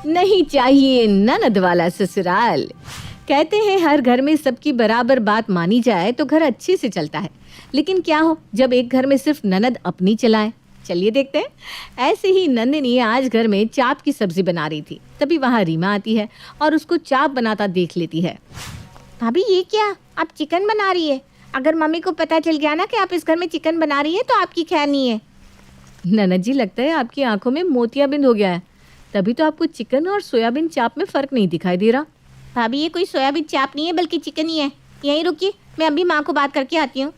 नहीं चाहिए ननद वाला ससुराल। कहते हैं हर घर में सबकी बराबर बात मानी जाए तो घर अच्छे से चलता है, लेकिन क्या हो जब एक घर में सिर्फ ननद अपनी चलाए। चलिए देखते हैं। ऐसे ही नंदिनी आज घर में चाप की सब्जी बना रही थी, तभी वहाँ रीमा आती है और उसको चाप बनाता देख लेती है। भाभी ये क्या, आप चिकन बना रही है? अगर मम्मी को पता चल गया ना कि आप इस घर में चिकन बना रही है तो आपकी खैर नहीं है। ननद जी, लगता है आपकी आंखों में मोतियाबिंद हो गया है, तभी तो आपको चिकन और सोयाबीन चाप में फ़र्क नहीं दिखाई दे रहा। भाभी ये कोई सोयाबीन चाप नहीं है बल्कि चिकन ही है। यहीं रुकिए, मैं अभी माँ को बात करके आती हूँ।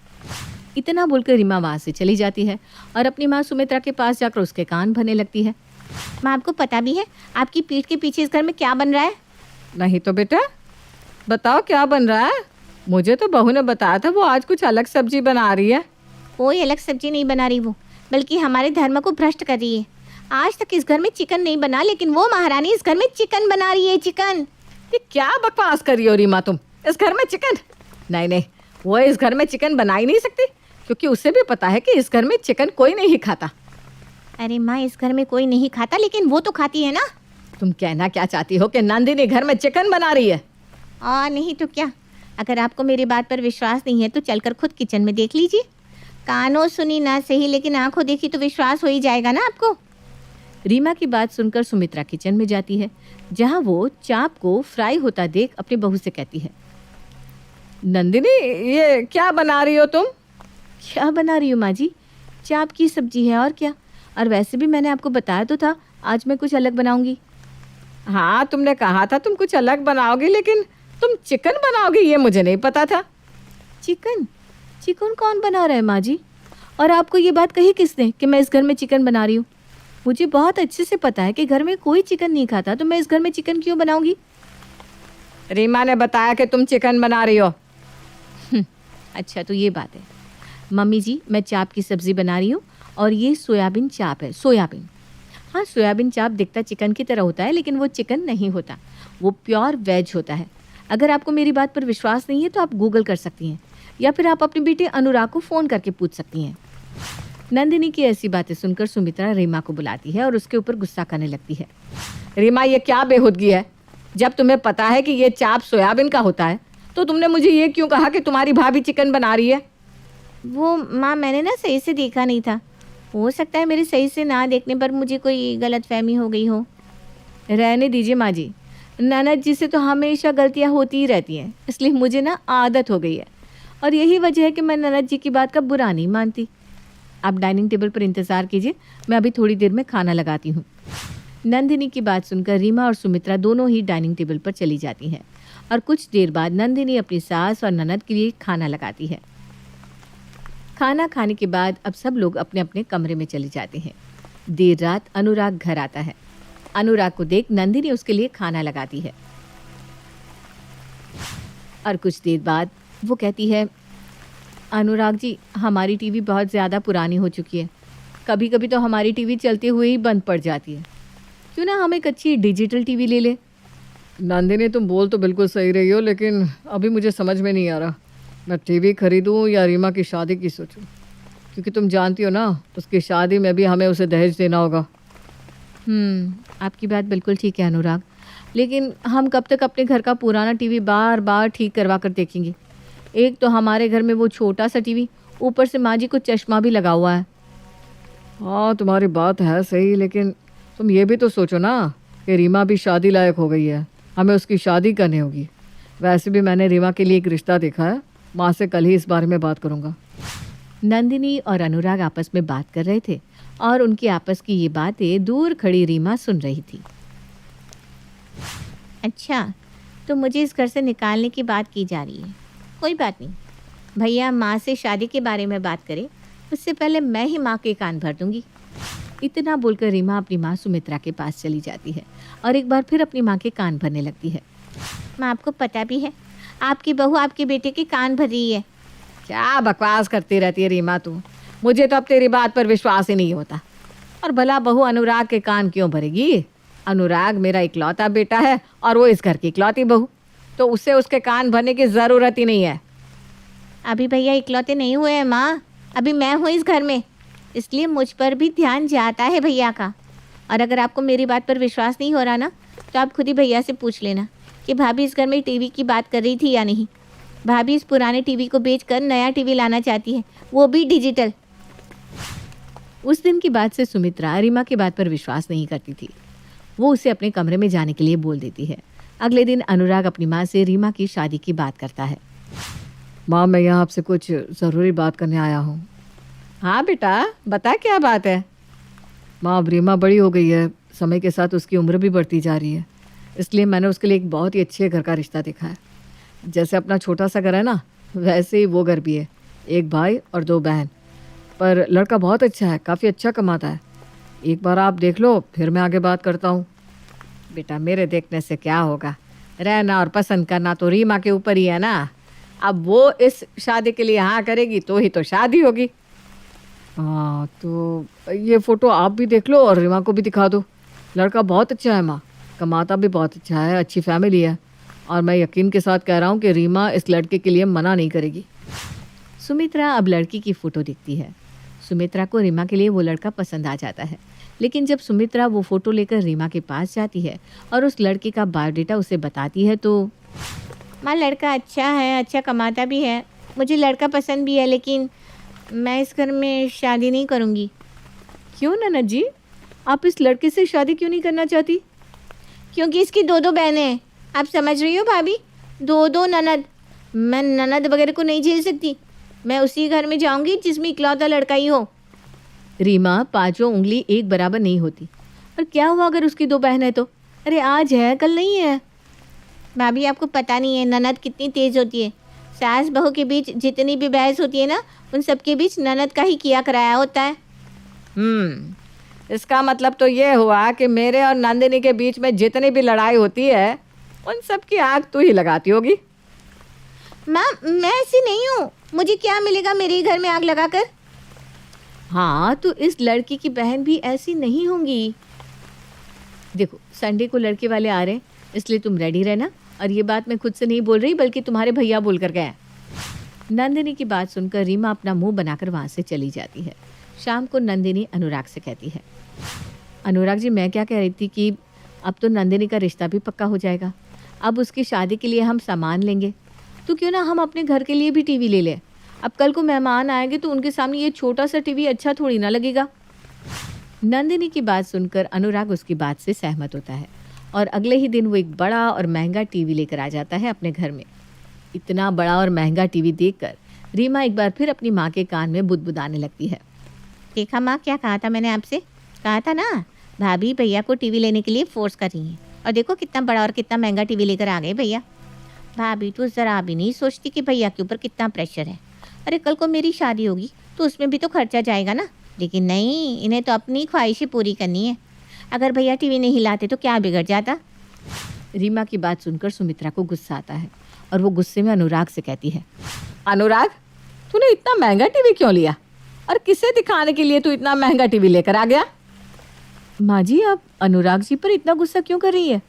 इतना बोलकर रीमा वहाँ से चली जाती है और अपनी माँ सुमित्रा के पास जाकर उसके कान भरने लगती है। माँ, आपको पता भी है आपकी पीठ के पीछे इस घर में क्या बन रहा है? नहीं तो बेटा, बताओ क्या बन रहा है। मुझे तो बहू ने बताया था वो आज कुछ अलग सब्जी बना रही है। कोई अलग सब्जी नहीं बना रही वो, बल्कि हमारे धर्म को भ्रष्ट कर रही है। आज तक इस घर में चिकन नहीं बना, लेकिन वो महारानी इस घर में चिकन बना रही है। चिकन? ये क्या बकवास कर रही हो रीमा तुम? इस घर में चिकन? नहीं नहीं, वो इस घर में चिकन बना ही नहीं सकती, क्योंकि उसे भी पता है कि इस घर में चिकन कोई नहीं खाता। अरे माँ, इस घर में कोई नहीं खाता, लेकिन वो तो खाती है ना। तुम कहना क्या चाहती हो कि नंदिनी घर में चिकन बना रही है? नहीं तो क्या। अगर आपको मेरी बात पर विश्वास नहीं है तो चलकर खुद किचन में देख लीजिए। कानों सुनी ना सही, लेकिन आंखों देखी तो विश्वास हो ही जाएगा ना आपको। रीमा की बात सुनकर सुमित्रा किचन में जाती है, जहां वो चाप को फ्राई होता देख अपनी बहू से कहती है, नंदिनी ये क्या बना रही हो तुम? क्या बना रही हो माँ जी? चाप की सब्जी है और क्या। और वैसे भी मैंने आपको बताया तो था आज मैं कुछ अलग बनाऊंगी। हाँ, तुमने कहा था तुम कुछ अलग बनाओगी, लेकिन तुम चिकन बनाओगी ये मुझे नहीं पता था। चिकन? चिकन कौन बना रहा है माँ जी? और आपको ये बात कही किसने कि मैं इस घर में चिकन बना रही हूँ? मुझे बहुत अच्छे से पता है कि घर में कोई चिकन नहीं खाता, तो मैं इस घर में चिकन क्यों बनाऊंगी? रीमा ने बताया कि तुम चिकन बना रही हो। अच्छा, तो ये बात है। मम्मी जी, मैं चाप की सब्ज़ी बना रही हूँ और ये सोयाबीन चाप है। सोयाबीन? हाँ, सोयाबीन चाप दिखता चिकन की तरह होता है, लेकिन वो चिकन नहीं होता, वो प्योर वेज होता है। अगर आपको मेरी बात पर विश्वास नहीं है तो आप गूगल कर सकती हैं, या फिर आप अपने बेटे अनुराग को फ़ोन करके पूछ सकती हैं। नंदिनी की ऐसी बातें सुनकर सुमित्रा रीमा को बुलाती है और उसके ऊपर गुस्सा करने लगती है। रीमा, ये क्या बेहूदगी है? जब तुम्हें पता है कि ये चाप सोयाबीन का होता है तो तुमने मुझे ये क्यों कहा कि तुम्हारी भाभी चिकन बना रही है? वो माँ, मैंने ना सही से देखा नहीं था। हो सकता है मेरे सही से ना देखने पर मुझे कोई गलतफहमी हो गई हो। रहने दीजिए माँ जी, ननद जी से तो हमेशा गलतियाँ होती ही रहती हैं, इसलिए मुझे ना आदत हो गई है, और यही वजह है कि मैं ननद जी की बात का बुरा नहीं मानती। आप डाइनिंग टेबल पर इंतज़ार कीजिए, मैं अभी थोड़ी देर में खाना लगाती हूँ। नंदिनी की बात सुनकर रीमा और सुमित्रा दोनों ही डाइनिंग टेबल पर चली जाती हैं और कुछ देर बाद नंदिनी अपनी सास और ननद के लिए खाना लगाती है। खाना खाने के बाद अब सब लोग अपने अपने कमरे में चले जाते हैं। देर रात अनुराग घर आता है। अनुराग को देख नंदिनी उसके लिए खाना लगाती है और कुछ देर बाद वो कहती है, अनुराग जी, हमारी टीवी बहुत ज़्यादा पुरानी हो चुकी है, कभी कभी तो हमारी टीवी चलते हुए ही बंद पड़ जाती है, क्यों ना हम एक अच्छी डिजिटल टीवी ले लें? नंदिनी, तुम बोल तो बिल्कुल सही रही हो, लेकिन अभी मुझे समझ में नहीं आ रहा मैं टीवी खरीदूं या रीमा की शादी की सोचूं, क्योंकि तुम जानती हो ना उसकी शादी में भी हमें उसे दहेज देना होगा। आपकी बात बिल्कुल ठीक है अनुराग, लेकिन हम कब तक अपने घर का पुराना टीवी बार बार ठीक करवा कर देखेंगे? एक तो हमारे घर में वो छोटा सा टीवी, ऊपर से माँ जी को चश्मा भी लगा हुआ है। हाँ, तुम्हारी बात है सही, लेकिन तुम ये भी तो सोचो ना कि रीमा भी शादी लायक हो गई है, हमें उसकी शादी करनी होगी। वैसे भी मैंने रीमा के लिए एक रिश्ता देखा है, माँ से कल ही इस बारे में बात करूँगा। नंदिनी और अनुराग आपस में बात कर रहे थे और उनकी आपस की ये बातें दूर खड़ी रीमा सुन रही थी। अच्छा, तो मुझे इस घर से निकालने की बात की जा रही है। कोई बात नहीं, भैया माँ से शादी के बारे में बात करें उससे पहले मैं ही माँ के कान भर दूंगी। इतना बोलकर रीमा अपनी माँ सुमित्रा के पास चली जाती है और एक बार फिर अपनी माँ के कान भरने लगती है। माँ, आपको पता भी है आपकी बहू आपके बेटे के कान भर रही है। क्या बकवास करती रहती है रीमा तू? मुझे तो अब तेरी बात पर विश्वास ही नहीं होता। और भला बहू अनुराग के कान क्यों भरेगी? अनुराग मेरा इकलौता बेटा है और वो इस घर की इकलौती बहू, तो उससे उसके कान भरने की ज़रूरत ही नहीं है। अभी भैया इकलौते नहीं हुए हैं माँ, अभी मैं हूँ इस घर में, इसलिए मुझ पर भी ध्यान जाता है भैया का। और अगर आपको मेरी बात पर विश्वास नहीं हो रहा ना, तो आप खुद ही भैया से पूछ लेना कि भाभी इस घर में टीवी की बात कर रही थी या नहीं। भाभी इस पुराने टीवी को बेचकर नया टीवी लाना चाहती है, वो भी डिजिटल। उस दिन की बात से सुमित्रा रीमा की बात पर विश्वास नहीं करती थी। वो उसे अपने कमरे में जाने के लिए बोल देती है। अगले दिन अनुराग अपनी माँ से रीमा की शादी की बात करता है। माँ, मैं यहाँ आपसे कुछ ज़रूरी बात करने आया हूँ। हाँ बेटा, बता क्या बात है। माँ, अब रीमा बड़ी हो गई है, समय के साथ उसकी उम्र भी बढ़ती जा रही है, इसलिए मैंने उसके लिए एक बहुत ही अच्छे घर का रिश्ता देखा है। जैसे अपना छोटा सा घर है ना, वैसे ही वो घर भी है। एक भाई और 2 बहन, पर लड़का बहुत अच्छा है, काफ़ी अच्छा कमाता है। एक बार आप देख लो, फिर मैं आगे बात करता हूँ। बेटा, मेरे देखने से क्या होगा, रहना और पसंद करना तो रीमा के ऊपर ही है ना। अब वो इस शादी के लिए हाँ करेगी तो ही तो शादी होगी। हाँ, तो ये फ़ोटो आप भी देख लो और रीमा को भी दिखा दो। लड़का बहुत अच्छा है माँ, कमाता भी बहुत अच्छा है, अच्छी फैमिली है, और मैं यकीन के साथ कह रहा हूँ कि रीमा इस लड़के के लिए मना नहीं करेगी। सुमित्रा अब लड़की की फ़ोटो दिखती है। सुमित्रा को रीमा के लिए वो लड़का पसंद आ जाता है, लेकिन जब सुमित्रा वो फ़ोटो लेकर रीमा के पास जाती है और उस लड़के का बायोडेटा उसे बताती है तो माँ, लड़का अच्छा है, अच्छा कमाता भी है, मुझे लड़का पसंद भी है, लेकिन मैं इस घर में शादी नहीं करूँगी। क्यों ननद जी, आप इस लड़के से शादी क्यों नहीं करना चाहती? क्योंकि इसकी 2 बहनें हैं। आप समझ रही हो भाभी, 2 ननद। मैं ननद वगैरह को नहीं झेल सकती। मैं उसी घर में जाऊंगी जिसमें इकलौता लड़का ही हो। रीमा, 5 उंगली एक बराबर नहीं होती। और क्या हुआ अगर उसकी 2 बहन है तो? अरे आज है, कल नहीं है। भाभी, आपको पता नहीं है ननद कितनी तेज़ होती है। सास बहू के बीच जितनी भी बहस होती है ना, उन सबके बीच ननद का ही किया कराया होता है। इसका मतलब तो ये हुआ कि मेरे और नंदिनी के बीच में जितनी भी लड़ाई होती है उन सब की आग तू ही लगाती होगी। माँ, मैं ऐसी नहीं हूँ। मुझे क्या मिलेगा मेरे घर में आग लगाकर? हाँ, तो इस लड़की की बहन भी ऐसी नहीं होंगी। देखो, संडे को लड़के वाले आ रहे हैं, इसलिए तुम रेडी रहना। और ये बात मैं खुद से नहीं बोल रही, बल्कि तुम्हारे भैया बोल कर गए। नंदिनी की बात सुनकर रीमा अपना मुंह बनाकर वहाँ से चली जाती है। शाम को नंदिनी अनुराग से कहती है, अनुराग जी, मैं क्या कह रही थी कि अब तो नंदिनी का रिश्ता भी पक्का हो जाएगा। अब उसकी शादी के लिए हम सामान लेंगे, तो क्यों ना हम अपने घर के लिए भी टीवी ले लें। अब कल को मेहमान आएंगे तो उनके सामने ये छोटा सा टीवी अच्छा थोड़ी ना लगेगा। नंदिनी की बात सुनकर अनुराग उसकी बात से सहमत होता है और अगले ही दिन वो एक बड़ा और महंगा टीवी लेकर आ जाता है अपने घर में। इतना बड़ा और महंगा टीवी देखकर रीमा एक बार फिर अपनी माँ के कान में बुदबुदाने लगती है। देखा माँ, क्या कहा था मैंने आपसे? कहा था ना, भाभी भैया को टीवी लेने के लिए फोर्स कर रही हैं। और देखो कितना बड़ा और कितना महंगा टीवी लेकर आ गए भैया। भाभी तो ज़रा भी नहीं सोचती कि भैया के ऊपर कितना प्रेशर है। अरे कल को मेरी शादी होगी तो उसमें भी तो खर्चा जाएगा ना। लेकिन नहीं, इन्हें तो अपनी ख्वाहिशें पूरी करनी है। अगर भैया टीवी नहीं लाते तो क्या बिगड़ जाता? रीमा की बात सुनकर सुमित्रा को गुस्सा आता है और वो गुस्से में अनुराग से कहती है, अनुराग, तूने इतना महंगा टीवी क्यों लिया और किसे दिखाने के लिए तू इतना महंगा टीवी लेकर आ गया? माँ जी, आप अनुराग जी पर इतना गुस्सा क्यों कर रही है?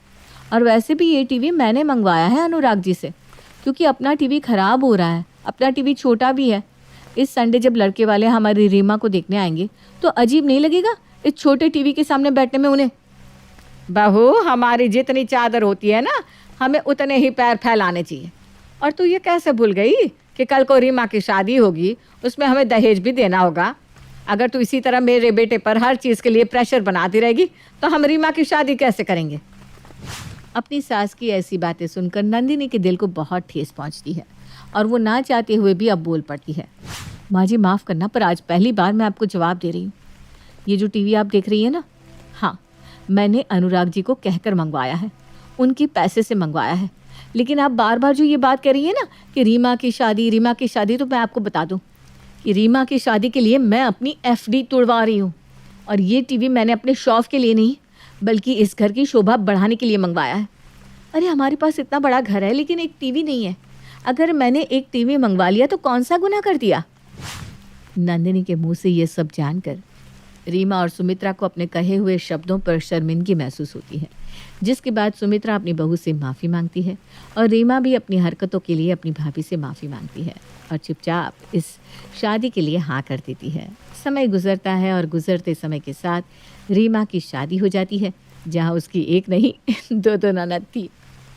और वैसे भी ये टीवी मैंने मंगवाया है अनुराग जी से, क्योंकि अपना टीवी खराब हो रहा है। अपना टीवी छोटा भी है। इस संडे जब लड़के वाले हमारी रीमा को देखने आएंगे तो अजीब नहीं लगेगा इस छोटे टीवी के सामने बैठने में उन्हें? बहू, हमारी जितनी चादर होती है ना, हमें उतने ही पैर फैलाने चाहिए। और तू ये कैसे भूल गई कि कल को रीमा की शादी होगी, उसमें हमें दहेज भी देना होगा। अगर तू इसी तरह मेरे बेटे पर हर चीज़ के लिए प्रेशर बनाती रहेगी तो हम रीमा की शादी कैसे करेंगे? अपनी सास की ऐसी बातें सुनकर नंदिनी के दिल को बहुत ठेस पहुंचती है और वो ना चाहते हुए भी अब बोल पड़ती है, माँ जी माफ़ करना, पर आज पहली बार मैं आपको जवाब दे रही हूँ। ये जो टीवी आप देख रही है ना, हाँ, मैंने अनुराग जी को कहकर मंगवाया है, उनके पैसे से मंगवाया है। लेकिन आप बार बार जो ये बात कर रही है ना कि रीमा की शादी, तो मैं आपको बता दूँ कि रीमा की शादी के लिए मैं अपनी FD तोड़वा रही हूँ। और ये टीवी मैंने अपने शौक के लिए नहीं, बल्कि इस घर की शोभा बढ़ाने के लिए मंगवाया है। अरे हमारे पास इतना बड़ा घर है लेकिन एक टीवी नहीं है। अगर मैंने एक टीवी मंगवा लिया तो कौन सा गुनाह कर दिया? नंदिनी के मुंह से ये सब जानकर रीमा और सुमित्रा को अपने कहे हुए शब्दों पर शर्मिंदगी महसूस होती है, जिसके बाद सुमित्रा अपनी बहू से माफ़ी मांगती है और रीमा भी अपनी हरकतों के लिए अपनी भाभी से माफ़ी मांगती है और चुपचाप इस शादी के लिए हाँ कर देती है। समय गुजरता है और गुजरते समय के साथ रीमा की शादी हो जाती है जहाँ उसकी एक नहीं दो दो ननद थी।